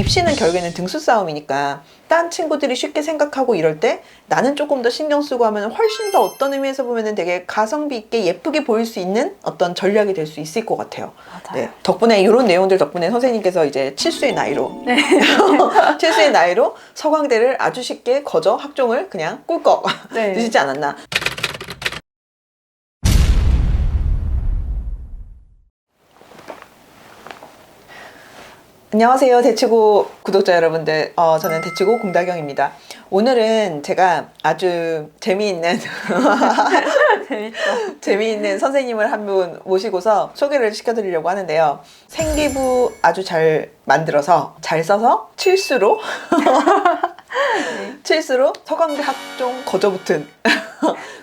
입시는 결국에는 등수 싸움이니까 딴 친구들이 쉽게 생각하고 이럴 때 나는 조금 더 신경 쓰고 하면 훨씬 더 어떤 의미에서 보면은 되게 가성비 있게 예쁘게 보일 수 있는 어떤 전략이 될 수 있을 것 같아요. 맞아요. 네, 덕분에 이런 내용들 덕분에 선생님께서 이제 칠수의 나이로 네. 칠수의 나이로 서강대를 아주 쉽게 거저 학종을 그냥 꿀꺽 네. 드시지 않았나. 안녕하세요, 대치고 구독자 여러분들. 저는 대치고 공다경입니다. 오늘은 제가 아주 재미있는 재밌죠. 재미있는 선생님을 한 분 모시고서 소개를 시켜드리려고 하는데요. 생기부 아주 잘 만들어서 잘 써서 칠수로 칠수로 서강대 학종 거저붙은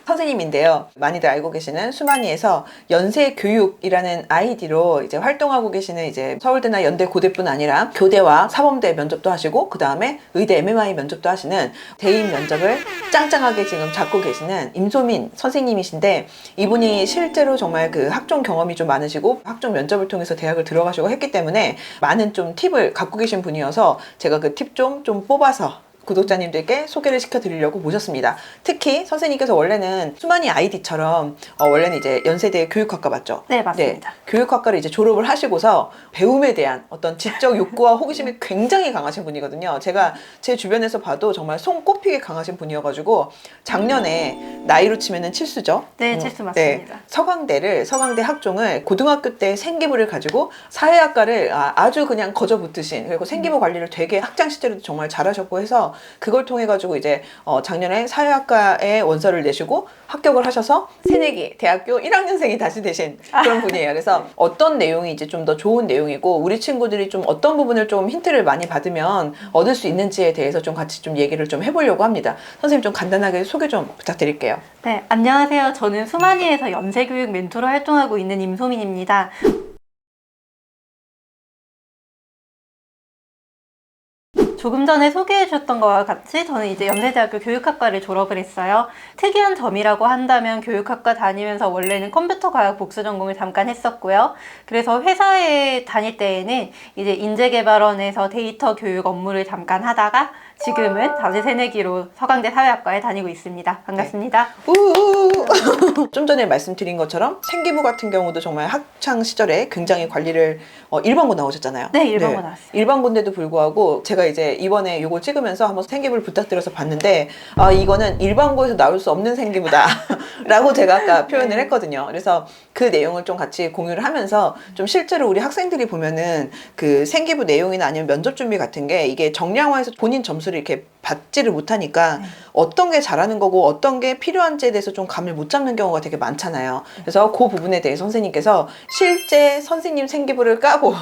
선생님인데요. 많이들 알고 계시는 수만이에서 연세교육이라는 아이디로 이제 활동하고 계시는 이제 서울대나 연대 고대뿐 아니라 교대와 사범대 면접도 하시고 그 다음에 의대 MMI 면접도 하시는 대인 면접을 짱짱하게 지금 잡고 계시는 임소민 선생님이신데, 이분이 실제로 정말 그 학종 경험이 좀 많으시고 학종 면접을 통해서 대학을 들어가시고 했기 때문에 많은 좀 팁을 갖고 계신 분이어서 제가 그 팁 좀 뽑아서 구독자님들께 소개를 시켜드리려고 모셨습니다. 특히 선생님께서 원래는 수만이 아이디처럼 원래는 이제 연세대 교육학과 맞죠? 네, 맞습니다. 네, 교육학과를 이제 졸업을 하시고서 배움에 대한 어떤 지적 욕구와 호기심이 굉장히 강하신 분이거든요. 제가 제 주변에서 봐도 정말 손꼽히게 강하신 분이어가지고 작년에 나이로 치면은 칠수죠? 네, 칠수 맞습니다. 네, 서강대 학종을 고등학교 때 생기부를 가지고 사회학과를 아주 그냥 거저 붙으신, 그리고 생기부 관리를 되게 학창 시절에도 정말 잘하셨고 해서 그걸 통해 가지고 이제 작년에 사회학과에 원서를 내시고 합격을 하셔서 새내기 대학교 1학년생이 다시 되신 그런 분이에요. 그래서 어떤 내용이 이제 좀 더 좋은 내용이고 우리 친구들이 좀 어떤 부분을 좀 힌트를 많이 받으면 얻을 수 있는지에 대해서 좀 같이 좀 얘기를 좀 해보려고 합니다. 선생님 좀 간단하게 소개 좀 부탁드릴게요. 네, 안녕하세요. 저는 수만이에서 연세교육 멘토로 활동하고 있는 임소민입니다. 조금 전에 소개해 주셨던 것과 같이 저는 이제 연세대학교 교육학과를 졸업을 했어요. 특이한 점이라고 한다면 교육학과 다니면서 원래는 컴퓨터과학 복수 전공을 잠깐 했었고요. 그래서 회사에 다닐 때에는 이제 인재개발원에서 데이터 교육 업무를 잠깐 하다가 지금은 다시 새내기로 서강대 사회학과에 다니고 있습니다. 반갑습니다. 좀 전에 말씀드린 것처럼 생기부 같은 경우도 정말 학창 시절에 굉장히 관리를 일반고 나오셨잖아요. 네, 일반고 나왔어요. 일반고인데도 불구하고 제가 이제 이번에 이걸 찍으면서 한번 생기부를 부탁드려서 봤는데 이거는 일반고에서 나올 수 없는 생기부다 라고 제가 아까 표현을 했거든요. 그래서 그 내용을 좀 같이 공유를 하면서 좀 실제로 우리 학생들이 보면은 그 생기부 내용이나 아니면 면접 준비 같은 게 이게 정량화해서 본인 점수를 이렇게 받지를 못하니까 어떤 게 잘하는 거고 어떤 게 필요한지에 대해서 좀 감을 못 잡는 경우가 되게 많잖아요. 그래서 그 부분에 대해 선생님께서 실제 선생님 생기부를 까고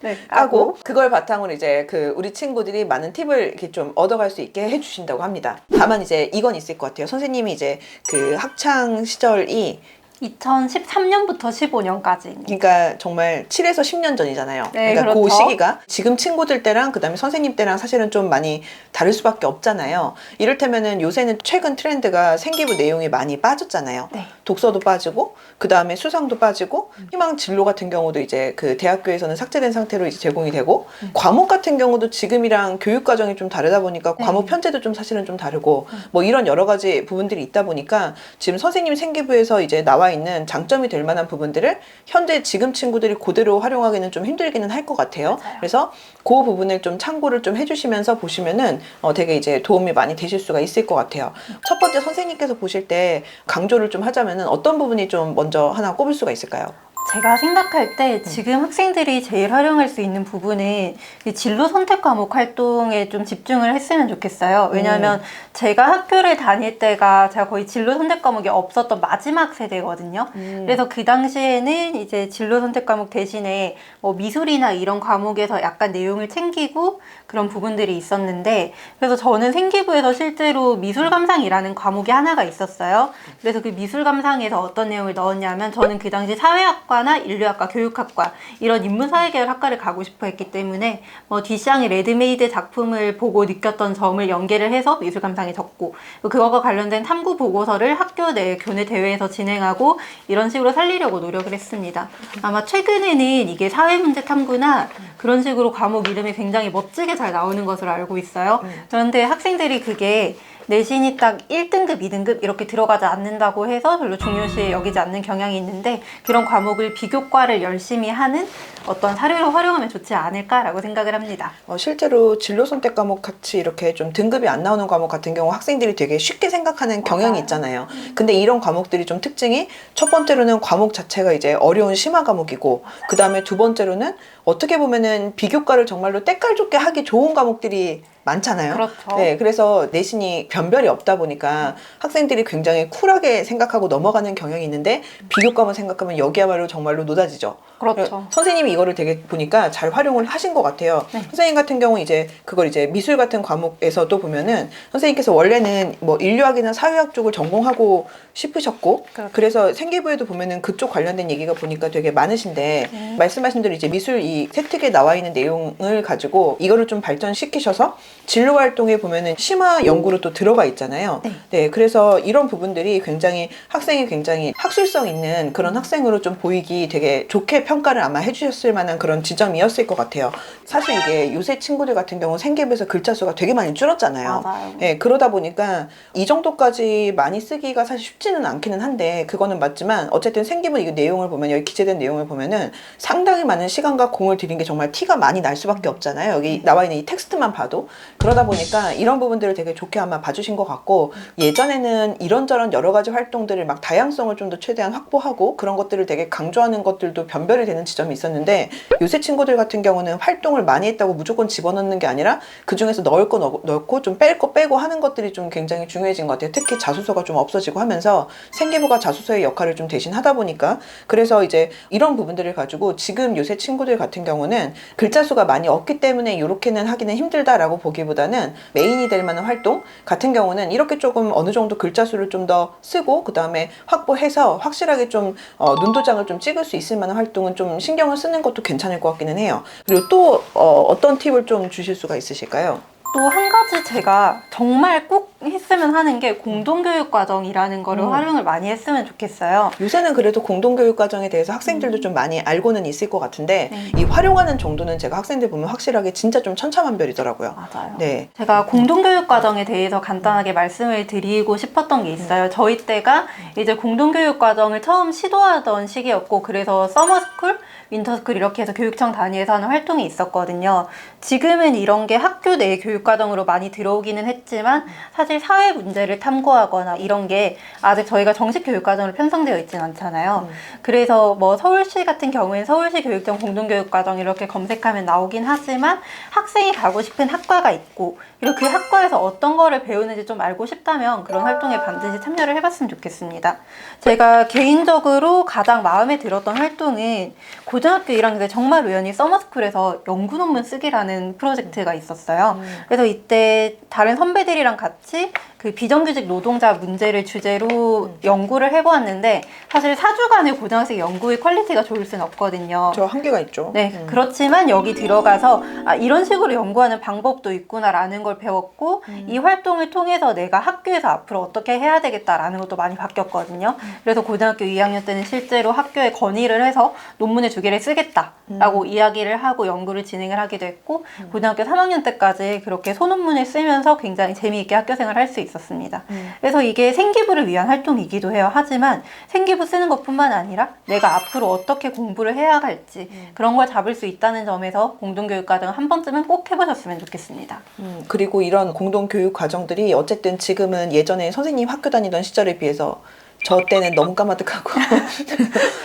네, 까고 그걸 바탕으로 이제 그 우리 친구들이 많은 팁을 이렇게 좀 얻어갈 수 있게 해주신다고 합니다. 다만 이제 이건 있을 것 같아요. 선생님이 이제 그 학창 시절이 2013년부터 15년까지. 그러니까 정말 7에서 10년 전이잖아요. 네, 그러니까 그렇죠. 그 시기가 지금 친구들 때랑 그다음에 선생님 때랑 사실은 좀 많이 다를 수밖에 없잖아요. 이를테면은 요새는 최근 트렌드가 생기부 내용이 많이 빠졌잖아요. 네. 독서도 빠지고 그다음에 수상도 빠지고 희망 진로 같은 경우도 이제 그 대학교에서는 삭제된 상태로 이제 제공이 되고 과목 같은 경우도 지금이랑 교육 과정이 좀 다르다 보니까 네. 과목 편제도 좀 사실은 좀 다르고 뭐 이런 여러 가지 부분들이 있다 보니까 지금 선생님 생기부에서 이제 나와 있는 장점이 될 만한 부분들을 현재 지금 친구들이 그대로 활용하기는 좀 힘들기는 할 것 같아요. 맞아요. 그래서 그 부분을 좀 참고를 좀 해주시면서 보시면은 되게 이제 도움이 많이 되실 수가 있을 것 같아요. 첫 번째 선생님께서 보실 때 강조를 좀 하자면은 어떤 부분이 좀 먼저 하나 꼽을 수가 있을까요? 제가 생각할 때 지금 학생들이 제일 활용할 수 있는 부분은 이 진로 선택 과목 활동에 좀 집중을 했으면 좋겠어요. 왜냐하면 제가 학교를 다닐 때가 제가 거의 진로 선택 과목이 없었던 마지막 세대거든요. 그래서 그 당시에는 이제 진로 선택 과목 대신에 뭐 미술이나 이런 과목에서 약간 내용을 챙기고 그런 부분들이 있었는데, 그래서 저는 생기부에서 실제로 미술 감상이라는 과목이 하나가 있었어요. 그래서 그 미술 감상에서 어떤 내용을 넣었냐면 저는 그 당시 사회학과 학과나 인류학과, 교육학과 이런 인문사회계열 학과를 가고 싶어 했기 때문에 뒤샹의 레드메이드 작품을 보고 느꼈던 점을 연계를 해서 미술 감상에 적고 그거와 관련된 탐구 보고서를 학교 내 교내 대회에서 진행하고 이런 식으로 살리려고 노력을 했습니다. 아마 최근에는 이게 사회문제 탐구나 그런 식으로 과목 이름이 굉장히 멋지게 잘 나오는 것으로 알고 있어요. 그런데 학생들이 그게 내신이 딱 1등급, 2등급 이렇게 들어가지 않는다고 해서 별로 중요시 여기지 않는 경향이 있는데 그런 과목을 비교과를 열심히 하는 어떤 사료로 활용하면 좋지 않을까라고 생각을 합니다. 실제로 진로 선택 과목 같이 이렇게 좀 등급이 안 나오는 과목 같은 경우 학생들이 되게 쉽게 생각하는 경향이 있잖아요. 근데 이런 과목들이 좀 특징이 첫 번째로는 과목 자체가 이제 어려운 심화 과목이고 그 다음에 두 번째로는 어떻게 보면은 비교과를 정말로 때깔 좋게 하기 좋은 과목들이 많잖아요. 그렇죠. 네, 그래서 내신이 변별이 없다 보니까 학생들이 굉장히 쿨하게 생각하고 넘어가는 경향이 있는데 비교과만 생각하면 여기야말로 정말로 노다지죠. 그렇죠. 선생님이 이거를 되게 보니까 잘 활용을 하신 것 같아요. 네. 선생님 같은 경우 이제 그걸 이제 미술 같은 과목에서도 보면은 선생님께서 원래는 뭐 인류학이나 사회학 쪽을 전공하고 싶으셨고 그렇죠. 그래서 생기부에도 보면은 그쪽 관련된 얘기가 보니까 되게 많으신데 말씀하신 대로 이제 미술 이 세특에 나와 있는 내용을 가지고 이거를 좀 발전시키셔서 진로 활동에 보면은 심화 연구로 또 들어가 있잖아요. 네, 그래서 이런 부분들이 굉장히 학생이 굉장히 학술성 있는 그런 학생으로 좀 보이기 되게 좋게 평가를 아마 해주셨을 만한 그런 지점이었을 것 같아요. 사실 이게 요새 친구들 같은 경우 생기부에서 글자 수가 되게 많이 줄었잖아요. 맞아요. 네, 그러다 보니까 이 정도까지 많이 쓰기가 사실 쉽지는 않기는 한데 그거는 맞지만 어쨌든 생기부 이 내용을 보면 여기 기재된 내용을 보면은 상당히 많은 시간과 공을 들인 게 정말 티가 많이 날 수밖에 없잖아요. 여기 나와 있는 이 텍스트만 봐도. 그러다 보니까 이런 부분들을 되게 좋게 아마 봐주신 것 같고 예전에는 이런저런 여러 가지 활동들을 막 다양성을 좀 더 최대한 확보하고 그런 것들을 되게 강조하는 것들도 변별이 되는 지점이 있었는데 요새 친구들 같은 경우는 활동을 많이 했다고 무조건 집어넣는 게 아니라 그 중에서 넣을 거 넣고 좀 뺄 거 빼고 하는 것들이 좀 굉장히 중요해진 것 같아요. 특히 자소서가 좀 없어지고 하면서 생기부가 자소서의 역할을 좀 대신하다 보니까 그래서 이제 이런 부분들을 가지고 지금 요새 친구들 같은 경우는 글자 수가 많이 없기 때문에 이렇게는 하기는 힘들다라고 보기보다는 메인이 될 만한 활동 같은 경우는 이렇게 조금 어느 정도 글자 수를 좀 더 쓰고 그 다음에 확보해서 확실하게 좀 눈도장을 좀 찍을 수 있을 만한 활동은 좀 신경을 쓰는 것도 괜찮을 것 같기는 해요. 그리고 또 어떤 팁을 좀 주실 수가 있으실까요? 또 한 가지 제가 정말 꼭 했으면 하는 게 공동교육 과정이라는 거를 활용을 많이 했으면 좋겠어요. 요새는 그래도 공동교육 과정에 대해서 학생들도 좀 많이 알고는 있을 것 같은데 이 활용하는 정도는 제가 학생들 보면 확실하게 진짜 좀 천차만별이더라고요. 맞아요. 네. 제가 공동교육 과정에 대해서 간단하게 말씀을 드리고 싶었던 게 있어요. 저희 때가 이제 공동교육 과정을 처음 시도하던 시기였고 그래서 서머스쿨, 윈터스쿨 이렇게 해서 교육청 단위에서 하는 활동이 있었거든요. 지금은 이런 게 학교 내 교육과정으로 많이 들어오기는 했지만 사실 사회 문제를 탐구하거나 이런 게 아직 저희가 정식 교육과정으로 편성되어 있지는 않잖아요. 그래서 뭐 서울시 같은 경우에는 서울시 교육청 공동교육과정 이렇게 검색하면 나오긴 하지만 학생이 가고 싶은 학과가 있고 그리고 그 학과에서 어떤 거를 배우는지 좀 알고 싶다면 그런 활동에 반드시 참여를 해봤으면 좋겠습니다. 제가 개인적으로 가장 마음에 들었던 활동은 고등학교 1학년 때 정말 우연히 서머스쿨에서 연구 논문 쓰기라는 프로젝트가 있었어요. 그래서 이때 다른 선배들이랑 같이 그 비정규직 노동자 문제를 주제로 연구를 해보았는데 사실 4주간의 고등학생 연구의 퀄리티가 좋을 수는 없거든요. 저 한계가 있죠. 네, 그렇지만 여기 들어가서 이런 식으로 연구하는 방법도 있구나라는 걸 배웠고 이 활동을 통해서 내가 학교에서 앞으로 어떻게 해야 되겠다라는 것도 많이 바뀌었거든요. 그래서 고등학교 2학년 때는 실제로 학교에 건의를 해서 논문의 2개를 쓰겠다라고 이야기를 하고 연구를 진행을 하기도 했고 고등학교 3학년 때까지 그렇게 소논문을 쓰면서 굉장히 재미있게 학교 생활을 할 수 있었습니다. 그래서 이게 생기부를 위한 활동이기도 해요. 하지만 생기부 쓰는 것뿐만 아니라 내가 앞으로 어떻게 공부를 해야 할지 그런 걸 잡을 수 있다는 점에서 공동교육 과정 한 번쯤은 꼭 해보셨으면 좋겠습니다. 그리고 이런 공동교육 과정들이 어쨌든 지금은 예전에 선생님 학교 다니던 시절에 비해서 저 때는 너무 까마득하고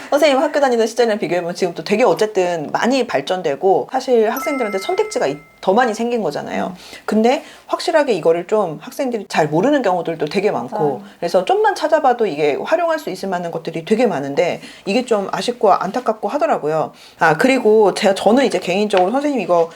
선생님 학교 다니던 시절이랑 비교해보면 지금 또 되게 어쨌든 많이 발전되고 사실 학생들한테 선택지가 더 많이 생긴 거잖아요. 근데 확실하게 이거를 좀 학생들이 잘 모르는 경우들도 되게 많고 맞아요. 그래서 좀만 찾아봐도 이게 활용할 수 있을 만한 것들이 되게 많은데 이게 좀 아쉽고 안타깝고 하더라고요. 아 그리고 저는 이제 개인적으로 선생님 이거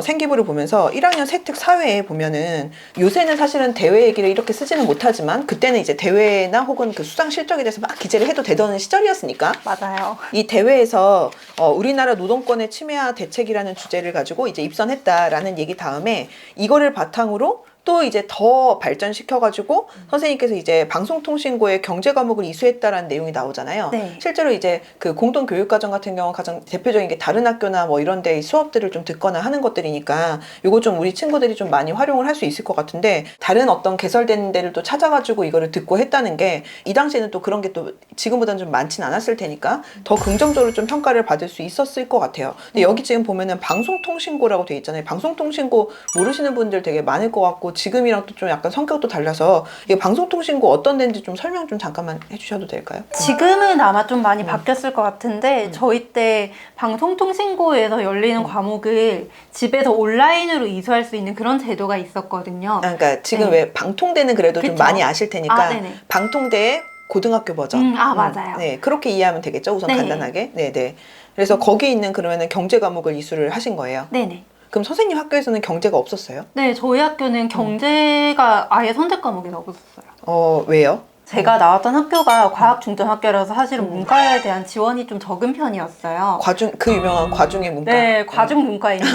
생기부를 보면서 1학년 세특 사회에 보면은 요새는 사실은 대회 얘기를 이렇게 쓰지는 못하지만 그때는 이제 대회나 혹은 그 수상 실적에 대해서 막 기재를 해도 되던 시절이었으니까 맞아요. 이 대회에서 우리나라 노동권의 침해와 대책이라는 주제를 가지고 이제 입선했다라는 얘기 다음에 이거를 바탕으로 또 이제 더 발전시켜가지고 선생님께서 이제 방송통신고의 경제 과목을 이수했다라는 내용이 나오잖아요. 네. 실제로 이제 그 공동교육과정 같은 경우 가장 대표적인 게 다른 학교나 뭐 이런 데 수업들을 좀 듣거나 하는 것들이니까 요거 좀 우리 친구들이 좀 많이 활용을 할 수 있을 것 같은데 다른 어떤 개설된 데를 또 찾아가지고 이거를 듣고 했다는 게 이 당시에는 또 그런 게 또 지금보다는 좀 많진 않았을 테니까 더 긍정적으로 좀 평가를 받을 수 있었을 것 같아요. 근데 여기 지금 보면은 방송통신고라고 돼 있잖아요. 방송통신고 모르시는 분들 되게 많을 것 같고 지금이랑 또 좀 약간 성격도 달라서 이게 방송통신고 어떤 데인지 좀 설명 좀 잠깐만 해주셔도 될까요? 지금은 아마 좀 많이 바뀌었을 것 같은데 저희 때 방송통신고에서 열리는 과목을 집에서 온라인으로 이수할 수 있는 그런 제도가 있었거든요. 그러니까 지금 네. 왜 방통대는 그래도 좀 그쵸. 많이 아실 테니까 아, 네네. 방통대의 고등학교 버전. 맞아요. 네, 그렇게 이해하면 되겠죠. 우선 네. 간단하게. 네. 그래서 거기 있는 그러면은 경제 과목을 이수를 하신 거예요. 네네. 그럼 선생님 학교에서는 경제가 없었어요? 네, 저희 학교는 경제가 아예 선택 과목이 없었어요. 왜요? 제가 나왔던 학교가 과학중점학교라서 사실은 문과에 대한 지원이 좀 적은 편이었어요. 그 유명한 과중의 문과. 네, 과중 문과입니다.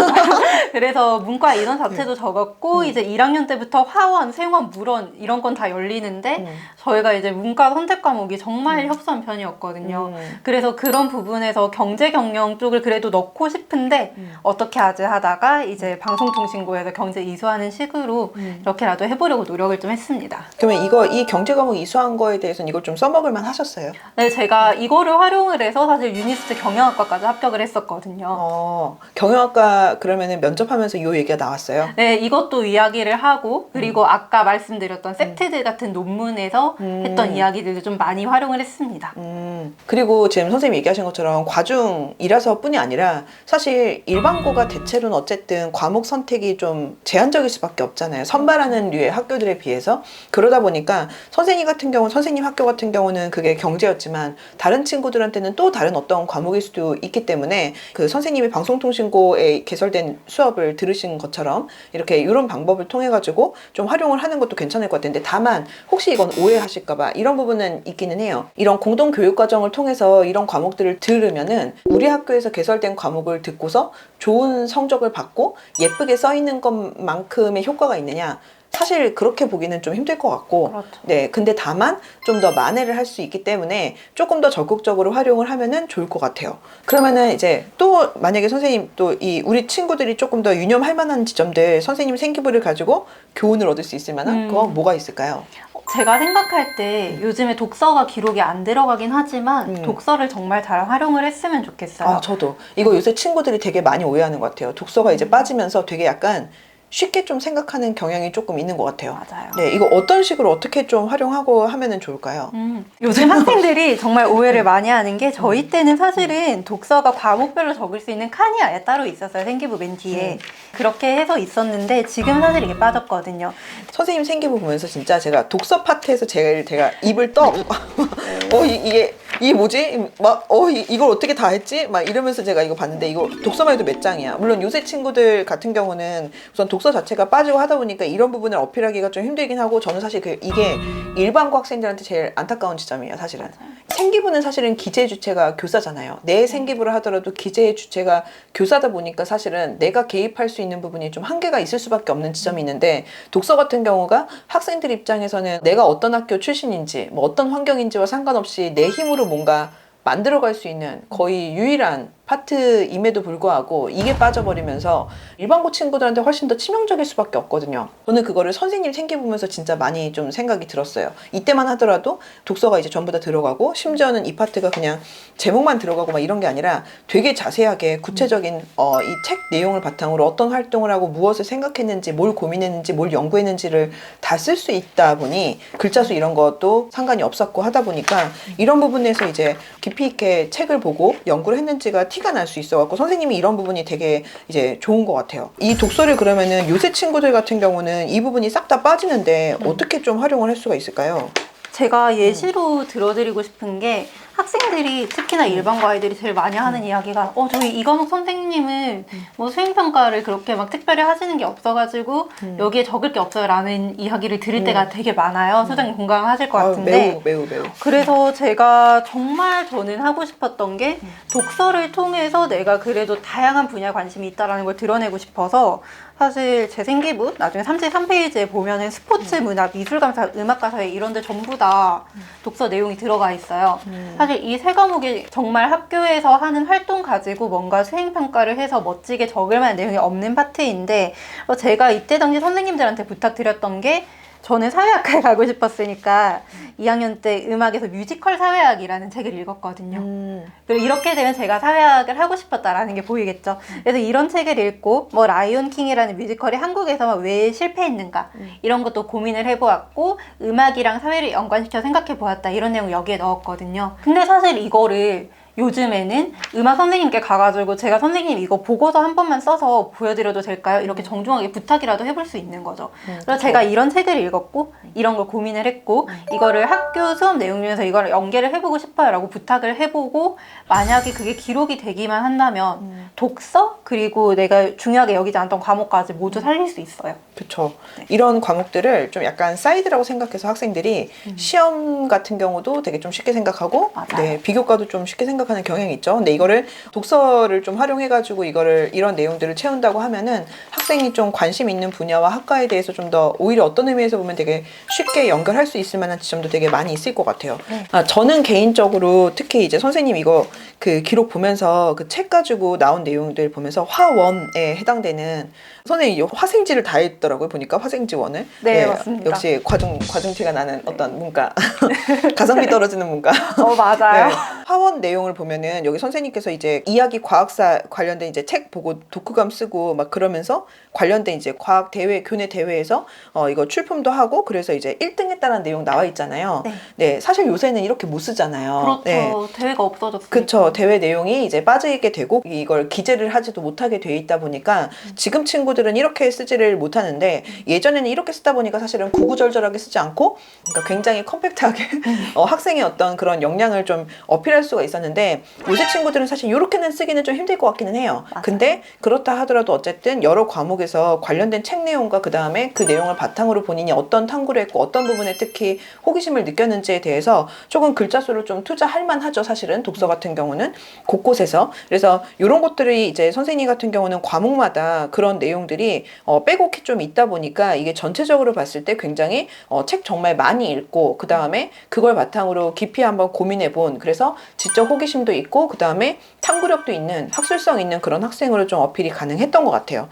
그래서 문과 인원 자체도 적었고 이제 1학년 때부터 화원, 생원, 물원 이런 건 다 열리는데 저희가 이제 문과 선택 과목이 정말 협소한 편이었거든요. 그래서 그런 부분에서 경제 경영 쪽을 그래도 넣고 싶은데 어떻게 하지 하다가 이제 방송통신고에서 경제 이수하는 식으로 이렇게라도 해보려고 노력을 좀 했습니다. 그러면 이 경제 과목 이수한 거에 대해서는 이걸 좀 써먹을 만 하셨어요? 네, 제가 이거를 활용을 해서 사실 유니스트 경영학과까지 합격을 했었거든요. 경영학과 그러면은 면접하면서 이 얘기가 나왔어요? 네, 이것도 이야기를 하고 그리고 아까 말씀드렸던 셉트들 같은 논문에서 했던 이야기들도 좀 많이 활용을 했습니다. 그리고 지금 선생님이 얘기하신 것처럼 과중이라서 뿐이 아니라 사실 일반고가 대체로는 어쨌든 과목 선택이 좀 제한적일 수밖에 없잖아요. 선발하는 류의 학교들에 비해서. 그러다 보니까 선생님 학교 같은 경우는 그게 경제였지만 다른 친구들한테는 또 다른 어떤 과목일 수도 있기 때문에 그 선생님이 방송통신고에 개설된 수업을 들으신 것처럼 이렇게 이런 방법을 통해 가지고 좀 활용을 하는 것도 괜찮을 것 같은데 다만 혹시 이건 오해하실까봐 이런 부분은 있기는 해요. 이런 공동교육과정을 통해서 이런 과목들을 들으면은 우리 학교에서 개설된 과목을 듣고서 좋은 성적을 받고 예쁘게 써 있는 것만큼의 효과가 있느냐? 사실 그렇게 보기는 좀 힘들 것 같고 그렇죠. 네 근데 다만 좀 더 만회를 할 수 있기 때문에 조금 더 적극적으로 활용을 하면은 좋을 것 같아요. 그러면은 이제 또 만약에 선생님 또 우리 친구들이 조금 더 유념할 만한 지점들 선생님 생기부를 가지고 교훈을 얻을 수 있을 만한 그거 뭐가 있을까요? 제가 생각할 때 요즘에 독서가 기록이 안 들어가긴 하지만 독서를 정말 잘 활용을 했으면 좋겠어요. 저도 이거 요새 친구들이 되게 많이 오해하는 것 같아요. 독서가 이제 빠지면서 되게 약간 쉽게 좀 생각하는 경향이 조금 있는 것 같아요. 맞아요. 네, 이거 어떤 식으로 어떻게 좀 활용하고 하면은 좋을까요? 요즘 학생들이 정말 오해를 많이 하는 게 저희 때는 사실은 독서가 과목별로 적을 수 있는 칸이 아예 따로 있었어요. 생기부 맨 뒤에. 그렇게 해서 있었는데 지금 사실 이게 빠졌거든요. 선생님 생기부 보면서 진짜 제가 독서 파트에서 제가 입을 떠. 이게 뭐지? 이걸 어떻게 다 했지? 막 이러면서 제가 이거 봤는데 이거 독서만 해도 몇 장이야. 물론 요새 친구들 같은 경우는 우선 독서 자체가 빠지고 하다 보니까 이런 부분을 어필하기가 좀 힘들긴 하고 저는 사실 이게 일반고 학생들한테 제일 안타까운 지점이에요, 사실은. 생기부는 사실은 기재 주체가 교사잖아요. 내 생기부를 하더라도 기재의 주체가 교사다 보니까 사실은 내가 개입할 수 있는 부분이 좀 한계가 있을 수밖에 없는 지점이 있는데 독서 같은 경우가 학생들 입장에서는 내가 어떤 학교 출신인지 뭐 어떤 환경인지와 상관없이 내 힘으로 뭔가 만들어갈 수 있는 거의 유일한 파트임에도 불구하고 이게 빠져버리면서 일반고 친구들한테 훨씬 더 치명적일 수밖에 없거든요. 저는 그거를 선생님 생기보면서 진짜 많이 좀 생각이 들었어요. 이때만 하더라도 독서가 이제 전부 다 들어가고 심지어는 이 파트가 그냥 제목만 들어가고 막 이런 게 아니라 되게 자세하게 구체적인 이 책 내용을 바탕으로 어떤 활동을 하고 무엇을 생각했는지 뭘 고민했는지 뭘 연구했는지를 다 쓸 수 있다 보니 글자 수 이런 것도 상관이 없었고 하다 보니까 이런 부분에서 이제 깊이 있게 책을 보고 연구를 했는지가 티가 날 수 있어갖고 선생님이 이런 부분이 되게 이제 좋은 것 같아요. 이 독서를 그러면은 요새 친구들 같은 경우는 이 부분이 싹 다 빠지는데 어떻게 좀 활용을 할 수가 있을까요? 제가 예시로 들어드리고 싶은 게 학생들이 특히나 일반고 아이들이 제일 많이 하는 이야기가 저희 이 과목 선생님은 뭐 수행평가를 그렇게 막 특별히 하시는 게 없어가지고 여기에 적을 게 없어요 라는 이야기를 들을 때가 되게 많아요. 소장님 공감하실 것 같은데 매우. 그래서 제가 정말 저는 하고 싶었던 게 독서를 통해서 내가 그래도 다양한 분야에 관심이 있다는 걸 드러내고 싶어서 사실 제 생기부 나중에 33페이지에 보면은 스포츠, 문화, 미술감사, 음악가사회 이런 데 전부 다 독서 내용이 들어가 있어요. 사실 이 세 과목이 정말 학교에서 하는 활동 가지고 뭔가 수행평가를 해서 멋지게 적을 만한 내용이 없는 파트인데 제가 이때 당시 선생님들한테 부탁드렸던 게 저는 사회학과에 가고 싶었으니까 2학년 때 음악에서 뮤지컬 사회학이라는 책을 읽었거든요. 그리고 이렇게 되면 제가 사회학을 하고 싶었다라는 게 보이겠죠. 그래서 이런 책을 읽고 뭐 라이온 킹이라는 뮤지컬이 한국에서만 왜 실패했는가 이런 것도 고민을 해보았고 음악이랑 사회를 연관시켜 생각해 보았다 이런 내용을 여기에 넣었거든요. 근데 사실 이거를 요즘에는 음악 선생님께 가가지고 제가 선생님 이거 보고서 한 번만 써서 보여드려도 될까요? 이렇게 정중하게 부탁이라도 해볼 수 있는 거죠. 그래서 제가 이런 책을 읽었고 이런 걸 고민을 했고 이거를 학교 수업 내용 중에서 이걸 연계를 해보고 싶어요 라고 부탁을 해보고 만약에 그게 기록이 되기만 한다면 독서 그리고 내가 중요하게 여기지 않던 과목까지 모두 살릴 수 있어요. 그렇죠. 이런 과목들을 좀 약간 사이드라고 생각해서 학생들이 시험 같은 경우도 되게 좀 쉽게 생각하고 네, 비교과도 좀 쉽게 생각하는 경향이 있죠. 근데 이거를 독서를 좀 활용해가지고 이런 내용들을 채운다고 하면은 학생이 좀 관심 있는 분야와 학과에 대해서 좀 더 오히려 어떤 의미에서 보면 되게 쉽게 연결할 수 있을 만한 지점도 되게 많이 있을 것 같아요. 저는 개인적으로 특히 이제 선생님 이거 그 기록 보면서 그 책 가지고 나온 내용들 보면서 화원에 해당되는 선생님이 화생지를 다 했더라고요. 보니까 화생지원을. 네, 맞습니다. 역시 과중티가 나는 어떤 문과. 가성비 떨어지는 문과. 맞아요. 네. 화원 내용을 보면은 여기 선생님께서 이제 이야기 과학사 관련된 이제 책 보고 독후감 쓰고 막 그러면서 관련된 이제 과학 대회, 교내 대회에서 이거 출품도 하고 그래서 이제 1등 했다는 내용 나와 있잖아요. 네. 사실 요새는 이렇게 못 쓰잖아요. 그렇죠. 네. 대회가 없어졌으니까. 그렇죠. 대회 내용이 이제 빠져있게 되고 이걸 기재를 하지도 못하게 돼 있다 보니까 지금 친구들은 이렇게 쓰지를 못하는데 예전에는 이렇게 쓰다 보니까 사실은 구구절절하게 쓰지 않고 그러니까 굉장히 컴팩트하게 학생의 어떤 그런 역량을 좀 어필할 수가 있었는데 요새 친구들은 사실 이렇게는 쓰기는 좀 힘들 것 같기는 해요. 맞아요. 근데 그렇다 하더라도 어쨌든 여러 과목에서 관련된 책 내용과 그 다음에 그 내용을 바탕으로 본인이 어떤 탐구를 했고 어떤 부분에 특히 호기심을 느꼈는지에 대해서 조금 글자 수를 좀 투자할 만하죠. 사실은 독서 같은 경우는 곳곳에서. 그래서 이런 것들이 이제 선생님 같은 경우는 과목마다 그런 내용들이 빼곡히 좀 있다 보니까 이게 전체적으로 봤을 때 굉장히 책 정말 많이 읽고 그 다음에 그걸 바탕으로 깊이 한번 고민해 본 그래서 지적 호기심도 있고 그 다음에 탐구력도 있는 학술성 있는 그런 학생으로 좀 어필이 가능했던 것 같아요.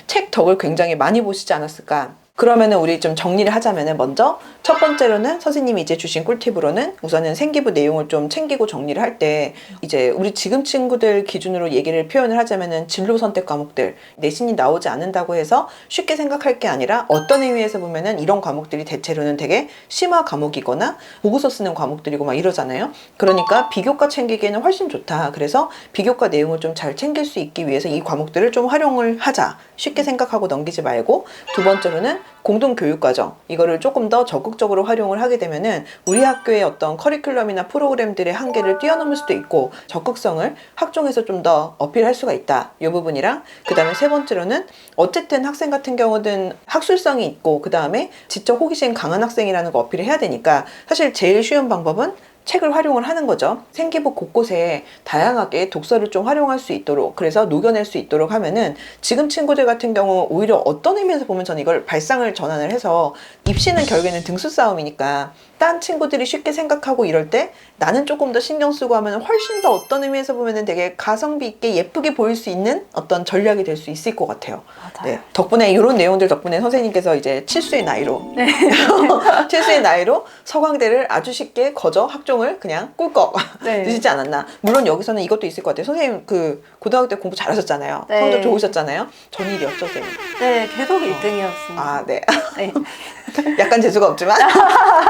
책 덕을 굉장히 많이 보시지 않았을까. 그러면은 우리 좀 정리를 하자면은 먼저 첫 번째로는 선생님이 이제 주신 꿀팁으로는 우선은 생기부 내용을 좀 챙기고 정리를 할 때 이제 우리 지금 친구들 기준으로 얘기를 표현을 하자면은 진로 선택 과목들 내신이 나오지 않는다고 해서 쉽게 생각할 게 아니라 어떤 의미에서 보면은 이런 과목들이 대체로는 되게 심화 과목이거나 보고서 쓰는 과목들이고 막 이러잖아요. 그러니까 비교과 챙기기에는 훨씬 좋다. 그래서 비교과 내용을 좀 잘 챙길 수 있기 위해서 이 과목들을 좀 활용을 하자. 쉽게 생각하고 넘기지 말고 두 번째로는 공동교육과정 이거를 조금 더 적극적으로 활용을 하게 되면은 우리 학교의 어떤 커리큘럼이나 프로그램들의 한계를 뛰어넘을 수도 있고 적극성을 학종에서 좀 더 어필할 수가 있다 이 부분이랑 그 다음에 세 번째로는 어쨌든 학생 같은 경우는 학술성이 있고 그 다음에 지적 호기심 강한 학생이라는 거 어필을 해야 되니까 사실 제일 쉬운 방법은 책을 활용을 하는 거죠. 생기부 곳곳에 다양하게 독서를 좀 활용할 수 있도록 그래서 녹여낼 수 있도록 하면은 지금 친구들 같은 경우 오히려 어떤 의미에서 보면 저는 이걸 발상을 전환을 해서 입시는 결국에는 등수 싸움이니까 딴 친구들이 쉽게 생각하고 이럴 때 나는 조금 더 신경 쓰고 하면 훨씬 더 어떤 의미에서 보면은 되게 가성비 있게 예쁘게 보일 수 있는 어떤 전략이 될 수 있을 것 같아요. 맞아요. 네, 덕분에 이런 내용들 덕분에 선생님께서 이제 칠수의 나이로 칠수의 나이로 서강대를 아주 쉽게 거저 학종을 그냥 꿀꺽 드시지 않았나. 물론 여기서는 이것도 있을 것 같아요. 선생님 그 고등학교 때 공부 잘하셨잖아요. 성적 좋으셨잖아요. 전일이었죠, 선생님? 네, 계속 1등이었습니다. 아, 네. 네. 약간 재수가 없지만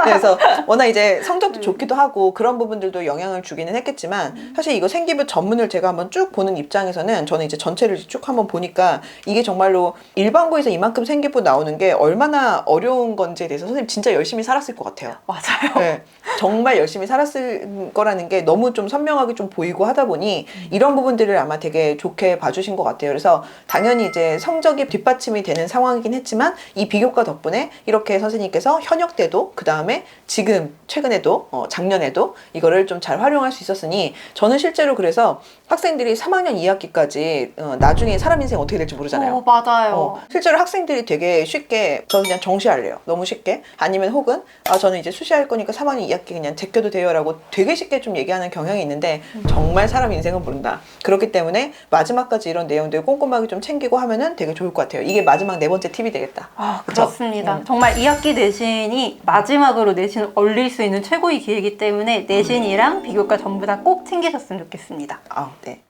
그래서 워낙 이제 성적도 좋기도 하고 그런 부분들도 영향을 주기는 했겠지만 사실 이거 생기부 전문을 제가 한번 쭉 보는 입장에서는 저는 이제 전체를 쭉 한번 보니까 이게 정말로 일반고에서 이만큼 생기부 나오는 게 얼마나 어려운 건지에 대해서 선생님 진짜 열심히 살았을 것 같아요. 맞아요. 네, 정말 열심히 살았을 거라는 게 너무 좀 선명하게 좀 보이고 하다 보니 이런 부분들을 아마 되게 좋게 봐주신 것 같아요. 그래서 당연히 이제 성적이 뒷받침이 되는 상황이긴 했지만 이 비교과 덕분에 이렇게 선생님께서 현역 때도 그 다음에 지금 최근에도 작년에도 이거를 좀 잘 활용할 수 있었으니 저는 실제로 그래서 학생들이 3학년 2학기까지 나중에 사람 인생 어떻게 될지 모르잖아요. 맞아요. 실제로 학생들이 되게 쉽게 저 그냥 정시할래요. 너무 쉽게. 아니면 혹은 저는 이제 수시할 거니까 3학년 2학기 그냥 제껴도 돼요 라고 되게 쉽게 좀 얘기하는 경향이 있는데 정말 사람 인생은 모른다. 그렇기 때문에 마지막까지 이런 내용들 꼼꼼하게 좀 챙기고 하면은 되게 좋을 것 같아요. 이게 마지막 네 번째 팁이 되겠다. 그쵸? 그렇습니다. 정말 2학기 내신이 마지막으로 내신을 올릴 수 있는 최고의 기회이기 때문에 내신이랑 비교과 전부 다 꼭 챙기셨으면 좋겠습니다. 네.